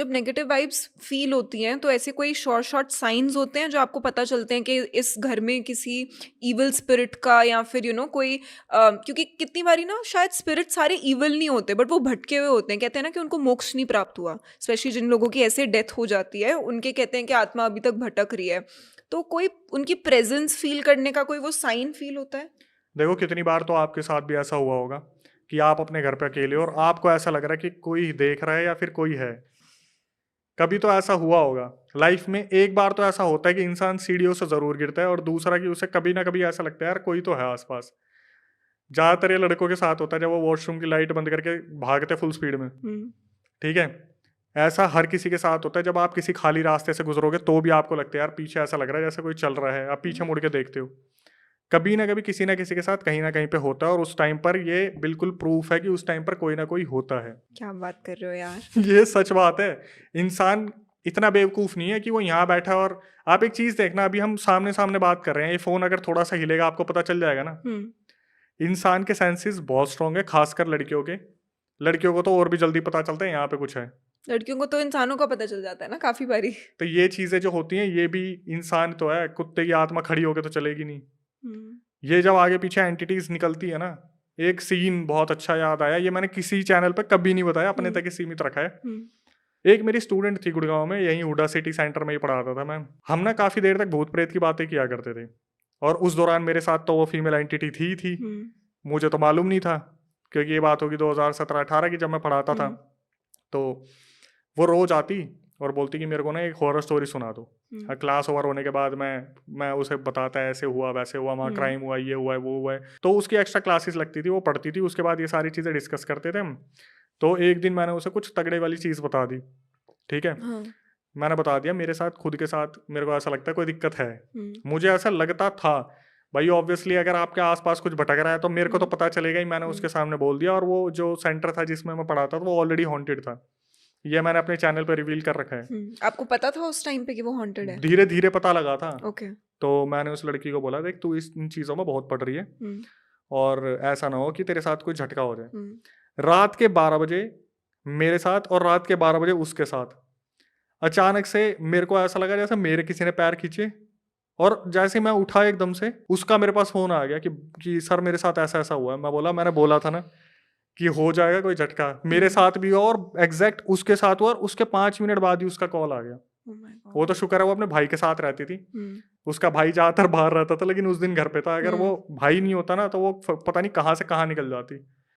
जब negative vibes feel होती हैं तो ऐसे कोई शॉर्ट शॉर्ट साइंस होते हैं जो आपको पता चलते हैं कि इस घर में किसी इविल स्पिरिट का या फिर कोई क्योंकि कितनी बारी ना शायद स्पिरिट सारे इविल नहीं होते बट वो भटके हुए होते हैं, कहते हैं ना कि उनको मोक्ष नहीं प्राप्त हुआ। स्पेशली जिन लोगों की ऐसे डेथ हो जाती है उनके कहते हैं कि आत्मा अभी तक भटक रही है। तो कोई उनकी प्रेजेंस फील करने का कोई वो साइन फील होता है? देखो कितनी बार तो आपके साथ भी ऐसा हुआ होगा कि आप अपने घर पे अकेले हो और आपको ऐसा लग रहा है कि कोई देख रहा है या फिर कोई है। कभी तो ऐसा हुआ होगा लाइफ में। एक बार तो ऐसा होता है कि इंसान सीढ़ियों से जरूर गिरता है, और दूसरा कि उसे कभी ना कभी ऐसा लगता है यार कोई तो है आसपास। ज्यादातर ये लड़कों के साथ होता है जब वो वॉशरूम की लाइट बंद करके भागते फुल स्पीड में। हम्म। ठीक है। ऐसा हर किसी के साथ होता है, जब आप किसी खाली रास्ते से गुजरोगे तो भी आपको लगता है यार पीछे ऐसा लग रहा है जैसे कोई चल रहा है, आप पीछे मुड़ के देखते हो। कभी ना कभी किसी ना किसी के साथ कहीं ना कहीं पे होता है, और उस टाइम पर ये बिल्कुल प्रूफ है कि उस टाइम पर कोई ना कोई होता है। क्या बात कर रहे हो यार! ये सच बात है। इंसान इतना बेवकूफ नहीं है कि वो यहाँ बैठा है। और आप एक चीज देखना, अभी हम सामने सामने बात कर रहे हैं, ये फोन अगर थोड़ा सा हिलेगा आपको पता चल जाएगा ना। हम्म। इंसान के सेंसेस बहुत स्ट्रांग है, खासकर लड़कियों के। लड़कियों को तो और भी जल्दी पता चलता है यहाँ पे कुछ है। लड़कियों को तो इंसानों का पता चल जाता है ना काफी बारी। तो ये चीजें जो होती हैं ये भी इंसान तो है, कुत्ते की आत्मा खड़ी होके तो चलेगी नहीं। हम्म। ये जब आगे पीछे एंटिटीज निकलती है ना। एक सीन बहुत अच्छा याद आया, ये मैंने किसी चैनल पर कभी नहीं बताया, अपने हम्म। तक ही सीमित रखा है। हम्म। एक मेरी स्टूडेंट थी गुड़गांव में, यहीं हुडा सिटी सेंटर में ही पढ़ाता था मैं। हम ना काफी देर तक भूत प्रेत की बातें किया करते थे, और उस दौरान मेरे साथ तो वो फीमेल एंटिटी थी ही थी। हम्म। मुझे तो मालूम नहीं था, क्योंकि ये बात होगी 2017-18 की जब मैं पढ़ाता था। हम्म। तो वो रोज आती और बोलती कि मेरे को ना एक हॉरर स्टोरी सुना दो। हम्म। क्लास ओवर होने के बाद मैं उसे बताता ऐसे हुआ वैसे हुआ, वहाँ हम्म। क्राइम हुआ, ये हुआ है वो हुआ है। तो उसकी एक्स्ट्रा क्लासेस लगती थी, वो पढ़ती थी, उसके बाद ये सारी चीज़ें डिस्कस करते थे हम। तो एक दिन मैंने उसे कुछ तगड़े वाली चीज़ बता दी। ठीक है। हाँ। मैंने बता दिया मेरे साथ खुद के साथ मेरे को ऐसा लगता है कोई दिक्कत है। हम्म। मुझे ऐसा लगता था। भाई ऑब्वियसली अगर आपके आसपास कुछ भटक रहा है तो मेरे को तो हम्म। पता चलेगा ही। मैंने हम्म। उसके सामने बोल दिया, और वो जो सेंटर था जिसमें मैं पढ़ाता था वो ऑलरेडी हॉन्टेड था। ये मैंने अपने चैनल पर रिवील कर रखा है। आपको पता था उस टाइम पे कि वो हॉन्टेड है? धीरे धीरे पता लगा था। ओके। तो मैंने उस लड़की को बोला, देख तू इन चीज़ों में बहुत पड़ रही है, हम्म। और ऐसा ना हो कि तेरे साथ कोई झटका हो जाए। हम्म। रात के 12 बजे मेरे साथ और रात के 12 बजे उसके साथ अचानक से मेरे को ऐसा लगा जैसे मेरे किसी ने पैर खींचे, और जैसे मैं उठा एकदम से उसका मेरे पास फोन आ गया कि सर मेरे साथ ऐसा ऐसा हुआ है। मैंने बोला था ना कि हो जाएगा कोई झटका। मेरे हम्म। साथ भी हुआ, और एग्जैक्ट उसके साथ हुआ, और उसके 5 मिनट बाद ही उसका कॉल आ गया। Oh my वो God! तो शुक्र है वो अपने भाई के साथ रहती थी। हम्म। उसका भाई ज्यादातर बाहर रहता था, लेकिन उस दिन घर पे था। अगर वो हम्म। भाई नहीं होता ना तो वो पता नहीं कहाँ से कहाँ निकल जाती।